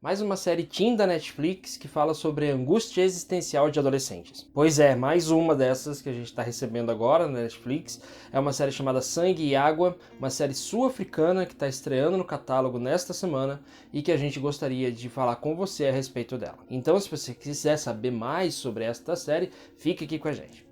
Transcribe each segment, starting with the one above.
Mais uma série teen da Netflix que fala sobre a angústia existencial de adolescentes. Pois é, mais uma dessas que a gente está recebendo agora na Netflix. É uma série chamada Sangue e Água, uma série sul-africana que está estreando no catálogo nesta semana e que a gente gostaria de falar com você a respeito dela. Então, se você quiser saber mais sobre esta série, fique aqui com a gente.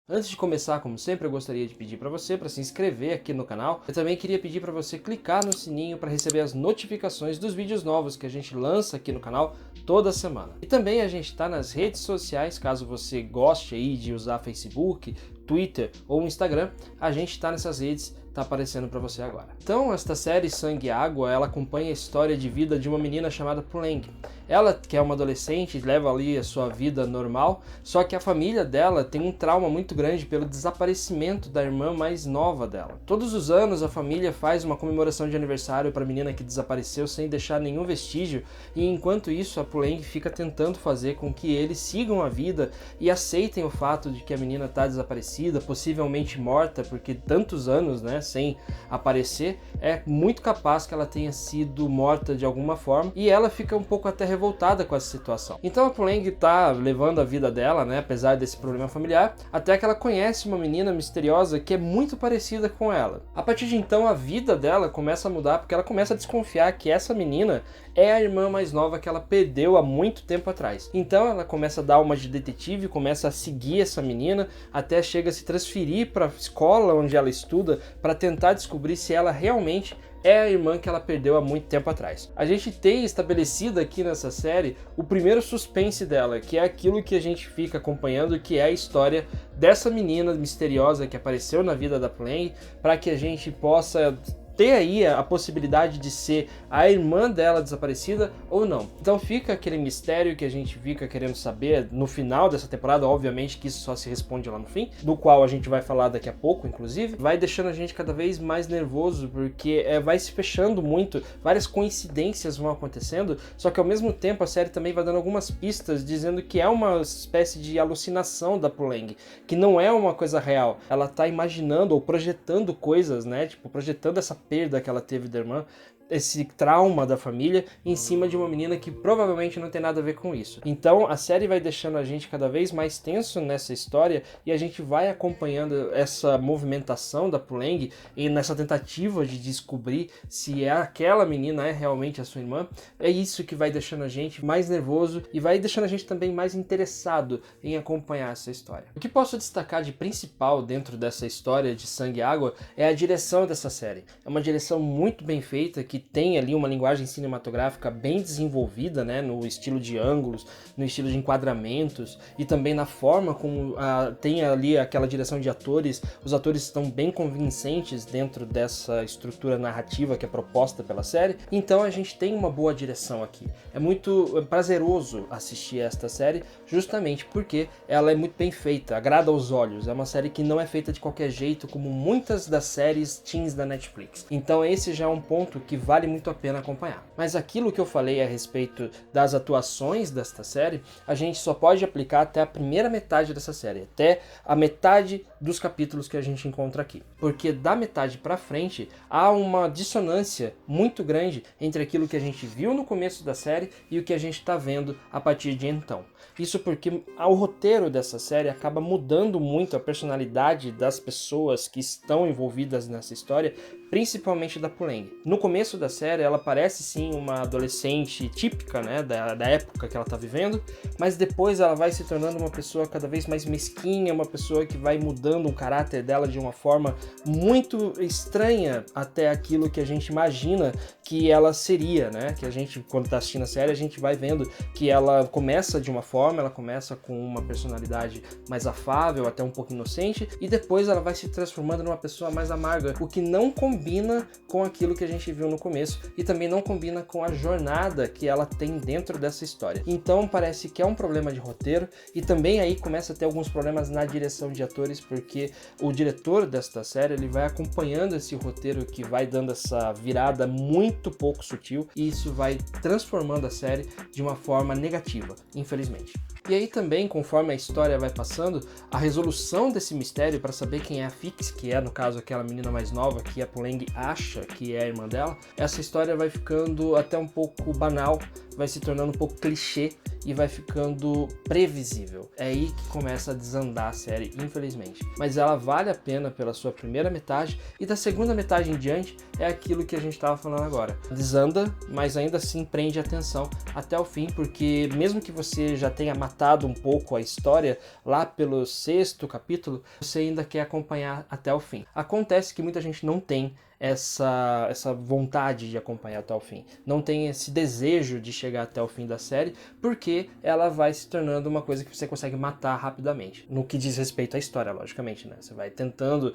Antes de começar, como sempre, eu gostaria de pedir para você para se inscrever aqui no canal. Eu também queria pedir para você clicar no sininho para receber as notificações dos vídeos novos que a gente lança aqui no canal toda semana. E também a gente está nas redes sociais, caso você goste aí de usar Facebook, Twitter ou Instagram, a gente está nessas redes, tá aparecendo para você agora. Então, esta série Sangue e Água, ela acompanha a história de vida de uma menina chamada Puleng. Ela, que é uma adolescente, leva ali a sua vida normal, só que a família dela tem um trauma muito grande pelo desaparecimento da irmã mais nova dela. Todos os anos a família faz uma comemoração de aniversário para a menina que desapareceu sem deixar nenhum vestígio, e enquanto isso a Puleng fica tentando fazer com que eles sigam a vida e aceitem o fato de que a menina está desaparecida, possivelmente morta, porque tantos anos, né, sem aparecer, é muito capaz que ela tenha sido morta de alguma forma, e ela fica um pouco até revoltada com essa situação. Então a Puleng tá levando a vida dela, né, apesar desse problema familiar, até que ela conhece uma menina misteriosa que é muito parecida com ela. A partir de então a vida dela começa a mudar, porque ela começa a desconfiar que essa menina é a irmã mais nova que ela perdeu há muito tempo atrás. Então ela começa a dar uma de detetive, começa a seguir essa menina, até chega a se transferir para a escola onde ela estuda para tentar descobrir se ela realmente é a irmã que ela perdeu há muito tempo atrás. A gente tem estabelecido aqui nessa série o primeiro suspense dela, que é aquilo que a gente fica acompanhando, que é a história dessa menina misteriosa que apareceu na vida da Puleng, para que a gente possa ter aí a possibilidade de ser a irmã dela desaparecida ou não. Então fica aquele mistério que a gente fica querendo saber no final dessa temporada, obviamente que isso só se responde lá no fim, do qual a gente vai falar daqui a pouco, inclusive. Vai deixando a gente cada vez mais nervoso, porque vai se fechando muito, várias coincidências vão acontecendo, só que ao mesmo tempo a série também vai dando algumas pistas dizendo que é uma espécie de alucinação da Puleng, que não é uma coisa real. Ela tá imaginando ou projetando coisas, né, tipo, projetando essa perda que ela teve da irmã, esse trauma da família em cima de uma menina que provavelmente não tem nada a ver com isso. Então a série vai deixando a gente cada vez mais tenso nessa história e a gente vai acompanhando essa movimentação da Puleng e nessa tentativa de descobrir se aquela menina é realmente a sua irmã. É isso que vai deixando a gente mais nervoso e vai deixando a gente também mais interessado em acompanhar essa história. O que posso destacar de principal dentro dessa história de Sangue e Água é a direção dessa série. É uma direção muito bem feita, que tem ali uma linguagem cinematográfica bem desenvolvida, né, no estilo de ângulos, no estilo de enquadramentos e também na forma como tem ali aquela direção de atores. Os atores estão bem convincentes dentro dessa estrutura narrativa que é proposta pela série, então a gente tem uma boa direção aqui. É muito prazeroso assistir esta série justamente porque ela é muito bem feita, agrada aos olhos, é uma série que não é feita de qualquer jeito como muitas das séries teens da Netflix. Então esse já é um ponto que vale muito a pena acompanhar. Mas aquilo que eu falei a respeito das atuações desta série, a gente só pode aplicar até a primeira metade dessa série, até a metade dos capítulos que a gente encontra aqui. Porque da metade para frente há uma dissonância muito grande entre aquilo que a gente viu no começo da série e o que a gente está vendo a partir de então. Isso porque o roteiro dessa série acaba mudando muito a personalidade das pessoas que estão envolvidas nessa história, principalmente da Puleng. No começo da série ela parece sim uma adolescente típica, né, da época que ela está vivendo, mas depois ela vai se tornando uma pessoa cada vez mais mesquinha, uma pessoa que vai mudando o caráter dela de uma forma muito estranha até aquilo que a gente imagina que ela seria, né? Que a gente, quando está assistindo a série, a gente vai vendo que ela começa de uma forma, ela começa com uma personalidade mais afável, até um pouco inocente, e depois ela vai se transformando numa pessoa mais amarga, o que não combina com aquilo que a gente viu no começo e também não combina com a jornada que ela tem dentro dessa história. Então parece que é um problema de roteiro e também aí começa a ter alguns problemas na direção de atores, porque o diretor desta série ele vai acompanhando esse roteiro que vai dando essa virada muito pouco sutil e isso vai transformando a série de uma forma negativa, infelizmente. E aí também, conforme a história vai passando, a resolução desse mistério para saber quem é a Fix, que é no caso aquela menina mais nova que a Puleng acha que é a irmã dela, essa história vai ficando até um pouco banal, vai se tornando um pouco clichê e vai ficando previsível. É aí que começa a desandar a série, infelizmente. Mas ela vale a pena pela sua primeira metade, e da segunda metade em diante é aquilo que a gente estava falando agora. Desanda, mas ainda assim prende a atenção até o fim, porque mesmo que você já tenha matado um pouco a história lá pelo 6º capítulo, você ainda quer acompanhar até o fim. Acontece que muita gente não tem essa vontade de acompanhar até o fim, não tem esse desejo de chegar até o fim da série, porque ela vai se tornando uma coisa que você consegue matar rapidamente, no que diz respeito à história, logicamente, né? Você vai tentando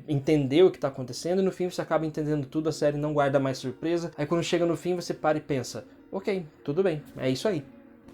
entender o que está acontecendo, e no fim você acaba entendendo tudo, a série não guarda mais surpresa, aí quando chega no fim você para e pensa, ok, tudo bem, é isso aí.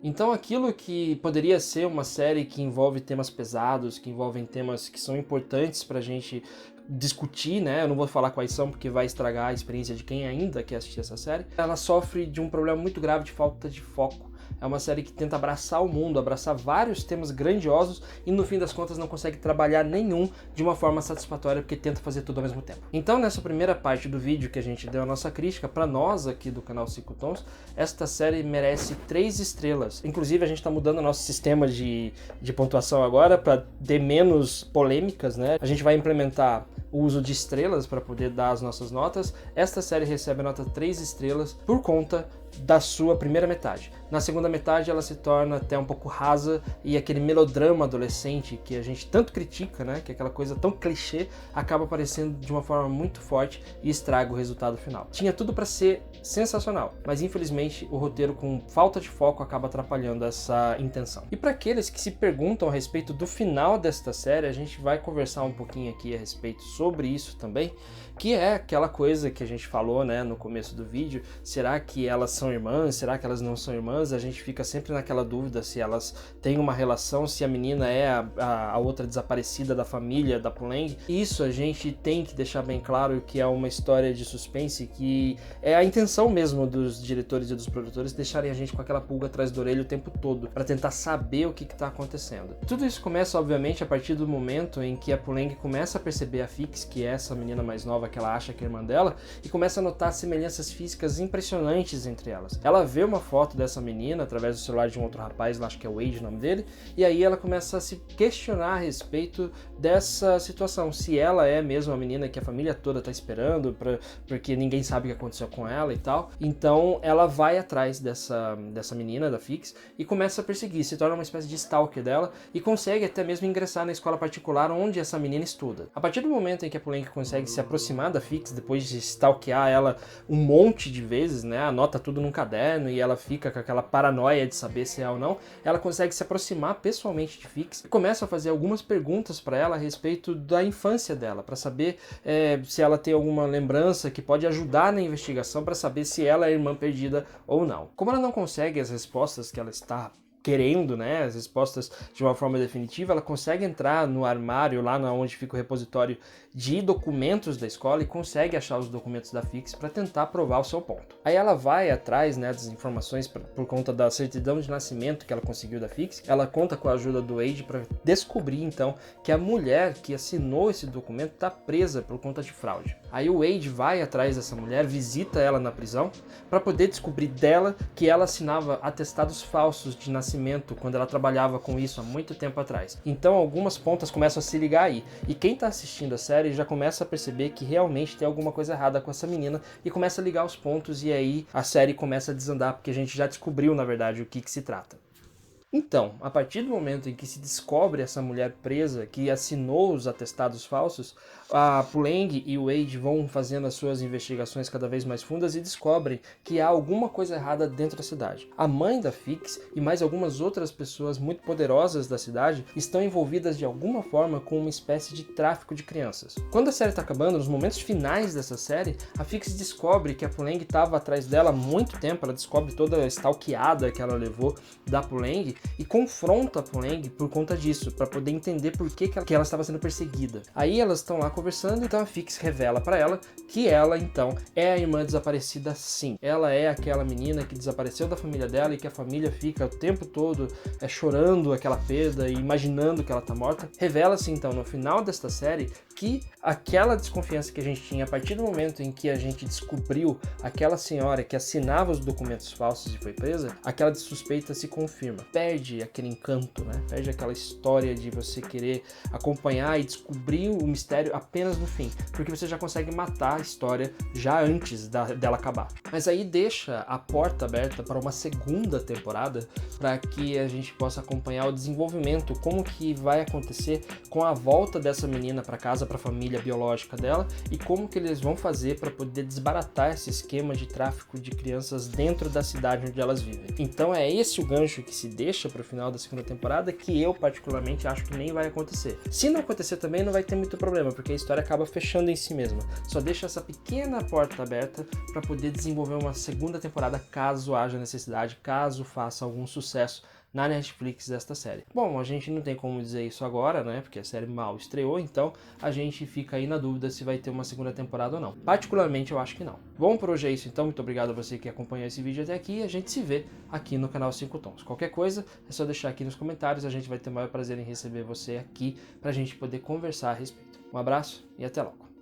Então aquilo que poderia ser uma série que envolve temas pesados, que envolvem temas que são importantes pra gente discutir, né? Eu não vou falar quais são porque vai estragar a experiência de quem ainda quer assistir essa série. Ela sofre de um problema muito grave de falta de foco. É uma série que tenta abraçar o mundo, abraçar vários temas grandiosos e no fim das contas não consegue trabalhar nenhum de uma forma satisfatória porque tenta fazer tudo ao mesmo tempo. Então nessa primeira parte do vídeo que a gente deu a nossa crítica, para nós aqui do canal 5 Tons, esta série merece 3 estrelas. Inclusive a gente está mudando o nosso sistema de pontuação agora para ter menos polêmicas, né? A gente vai implementar o uso de estrelas para poder dar as nossas notas. Esta série recebe a nota 3 estrelas por conta da sua primeira metade. Na segunda metade ela se torna até um pouco rasa e aquele melodrama adolescente que a gente tanto critica, né, que é aquela coisa tão clichê, acaba aparecendo de uma forma muito forte e estraga o resultado final. Tinha tudo para ser sensacional, mas infelizmente o roteiro com falta de foco acaba atrapalhando essa intenção. E para aqueles que se perguntam a respeito do final desta série, a gente vai conversar um pouquinho aqui a respeito sobre isso também, que é aquela coisa que a gente falou, né, no começo do vídeo. Será que elas são irmãs? Será que elas não são irmãs? A gente fica sempre naquela dúvida se elas têm uma relação, se a menina é a outra desaparecida da família da Puleng. Isso a gente tem que deixar bem claro que é uma história de suspense, que é a intenção mesmo dos diretores e dos produtores deixarem a gente com aquela pulga atrás da orelha o tempo todo, para tentar saber o que está acontecendo. Tudo isso começa, obviamente, a partir do momento em que a Puleng começa a perceber a Fix, que é essa menina mais nova que ela acha que é irmã dela, e começa a notar semelhanças físicas impressionantes entre elas. Ela vê uma foto dessa menina através do celular de um outro rapaz, lá acho que é Wade o nome dele, e aí ela começa a se questionar a respeito dessa situação, se ela é mesmo a menina que a família toda tá esperando, porque ninguém sabe o que aconteceu com ela e tal. Então ela vai atrás dessa menina, da Fix, e começa a perseguir, se torna uma espécie de stalker dela, e consegue até mesmo ingressar na escola particular onde essa menina estuda. A partir do momento em que a Puleng consegue se aproximar da Fix, depois de stalkear ela um monte de vezes, né, anota tudo num caderno e ela fica com aquela paranoia de saber se é ou não, ela consegue se aproximar pessoalmente de Fix e começa a fazer algumas perguntas para ela a respeito da infância dela, para saber se ela tem alguma lembrança que pode ajudar na investigação, para saber se ela é irmã perdida ou não. Como ela não consegue as respostas que ela está querendo, né, as respostas de uma forma definitiva, ela consegue entrar no armário lá onde fica o repositório de documentos da escola e consegue achar os documentos da Fix para tentar provar o seu ponto. Aí ela vai atrás, né, das informações por conta da certidão de nascimento que ela conseguiu da Fix. Ela conta com a ajuda do Wade para descobrir então que a mulher que assinou esse documento está presa por conta de fraude. Aí o Wade vai atrás dessa mulher, visita ela na prisão para poder descobrir dela que ela assinava atestados falsos de nascimento quando ela trabalhava com isso há muito tempo atrás. Então algumas pontas começam a se ligar aí, e quem está assistindo a série já começa a perceber que realmente tem alguma coisa errada com essa menina e começa a ligar os pontos, e aí a série começa a desandar porque a gente já descobriu na verdade o que se trata. Então, a partir do momento em que se descobre essa mulher presa que assinou os atestados falsos, a Puleng e o Wade vão fazendo as suas investigações cada vez mais fundas e descobrem que há alguma coisa errada dentro da cidade. A mãe da Fix e mais algumas outras pessoas muito poderosas da cidade estão envolvidas de alguma forma com uma espécie de tráfico de crianças. Quando a série está acabando, nos momentos finais dessa série, a Fix descobre que a Puleng estava atrás dela há muito tempo, ela descobre toda a stalkeada que ela levou da Puleng, e confronta a Pulang por conta disso, para poder entender por que ela estava sendo perseguida. Aí elas estão lá conversando, então a Fix revela para ela que ela, então, é a irmã desaparecida sim. Ela é aquela menina que desapareceu da família dela e que a família fica o tempo todo chorando aquela perda e imaginando que ela tá morta. Revela-se, então, no final desta série, que aquela desconfiança que a gente tinha a partir do momento em que a gente descobriu aquela senhora que assinava os documentos falsos e foi presa, aquela suspeita se confirma. Perde aquele encanto, né? Perde aquela história de você querer acompanhar e descobrir o mistério apenas no fim, porque você já consegue matar a história já antes dela acabar. Mas aí deixa a porta aberta para uma segunda temporada, para que a gente possa acompanhar o desenvolvimento, como que vai acontecer com a volta dessa menina para casa, para a família biológica dela, e como que eles vão fazer para poder desbaratar esse esquema de tráfico de crianças dentro da cidade onde elas vivem. Então é esse o gancho que se deixa para o final da segunda temporada, que eu particularmente acho que nem vai acontecer. Se não acontecer também não vai ter muito problema, porque a história acaba fechando em si mesma. Só deixa essa pequena porta aberta para poder desenvolver uma segunda temporada caso haja necessidade, caso faça algum sucesso na Netflix desta série. Bom, a gente não tem como dizer isso agora, né, porque a série mal estreou, então a gente fica aí na dúvida se vai ter uma segunda temporada ou não. Particularmente eu acho que não. Bom, por hoje é isso então, muito obrigado a você que acompanhou esse vídeo até aqui, e a gente se vê aqui no canal 5 Tons. Qualquer coisa é só deixar aqui nos comentários, a gente vai ter o maior prazer em receber você aqui pra gente poder conversar a respeito. Um abraço e até logo.